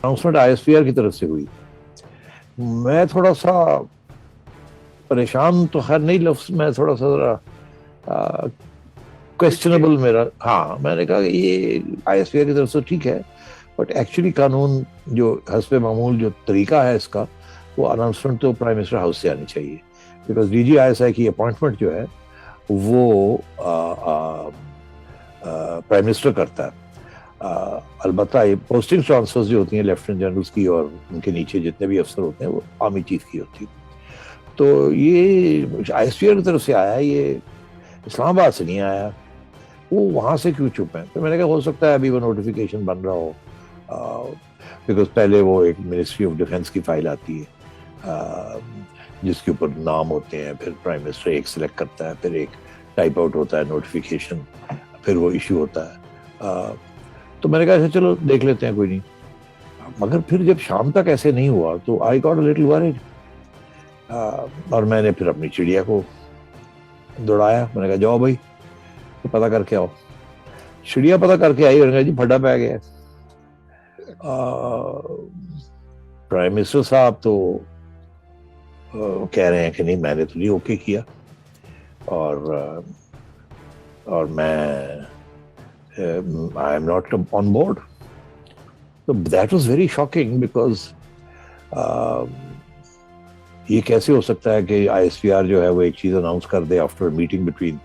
Announcement ISPR की तरफ से हुई, मैं थोड़ा सा परेशान तो खैर नहीं लफ्ज, मैं थोड़ा सा जरा क्वेश्चनेबल मेरा, हाँ मैंने कहा ये ISPR की तरफ से ठीक है, बट एक्चुअली कानून जो हस्बे मामूल जो तरीका है इसका, वो अनाउंसमेंट तो प्राइम मिनिस्टर हाउस से आनी चाहिए, बिकॉज DGISI की अपॉइंटमेंट जो है वो प्राइम मिनिस्टर करता है। अलबत्ता ये पोस्टिंग ट्रांसफर्स जो होती हैं लेफ्टिनेंट जनरल्स की और उनके नीचे जितने भी अफसर होते हैं वो आर्मी चीफ की होती है। तो ये ISPR की तरफ से आया, ये इस्लामाबाद से नहीं आया, वो वहाँ से क्यों चुप है? तो मैंने कहा हो सकता है अभी वो नोटिफिकेशन बन रहा हो, बिकॉज पहले वो एक मिनिस्ट्री ऑफ डिफेंस की फाइल आती है जिसके ऊपर नाम होते हैं, फिर प्राइम मिनिस्टर एक सिलेक्ट करता है, फिर एक टाइप आउट होता है नोटिफिकेशन, फिर वो इशू होता है। तो मैंने कहा चलो देख लेते हैं, कोई नहीं। मगर फिर जब शाम तक ऐसे नहीं हुआ तो I got a little worried, और मैंने फिर अपनी चिड़िया को दौड़ाया, मैंने कहा जाओ भाई तो पता करके आओ। चिड़िया पता करके आई, मैंने कहा जी फटा पै गया। प्राइम मिनिस्टर साहब तो कह रहे हैं कि नहीं मैंने तो नहीं ओके किया, और मैं I am not on board. तो that was very shocking, because ये कैसे हो सकता है कि ISPR जो है वो एक चीज अनाउंस कर दे after meeting between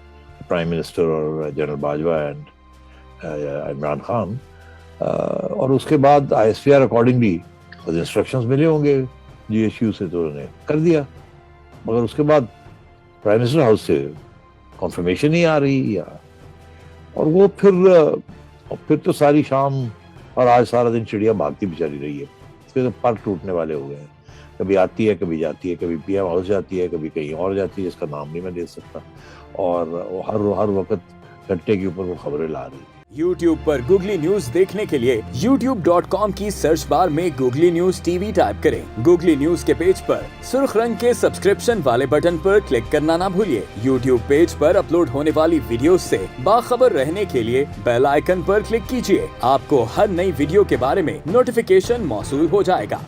prime minister और जनरल बाजवा एंड इमरान खान, और उसके बाद ISPR अकॉर्डिंगली इंस्ट्रक्शंस मिले होंगे GSU से, तो उन्होंने कर दिया, मगर उसके बाद प्राइम मिनिस्टर हाउस से कॉन्फर्मेशन नहीं आ रही, या और वो फिर तो सारी शाम और आज सारा दिन चिड़िया भागती बेचारी रही है, फिर तो पर टूटने वाले हो गए हैं। कभी आती है, कभी जाती है, कभी PM हाउस जाती है, कभी कहीं और जाती है जिसका नाम नहीं मैं दे सकता, और वो हर वक्त गट्टे के ऊपर वो खबरें ला रही है। YouTube पर गूगली न्यूज देखने के लिए youtube.com की सर्च बार में गूगली न्यूज TV टाइप करें। गूगली न्यूज के पेज पर सुर्ख रंग के सब्सक्रिप्शन वाले बटन पर क्लिक करना ना भूलिए। YouTube पेज पर अपलोड होने वाली वीडियोस से बाखबर रहने के लिए बेल आइकन पर क्लिक कीजिए। आपको हर नई वीडियो के बारे में नोटिफिकेशन मौसूल हो जाएगा।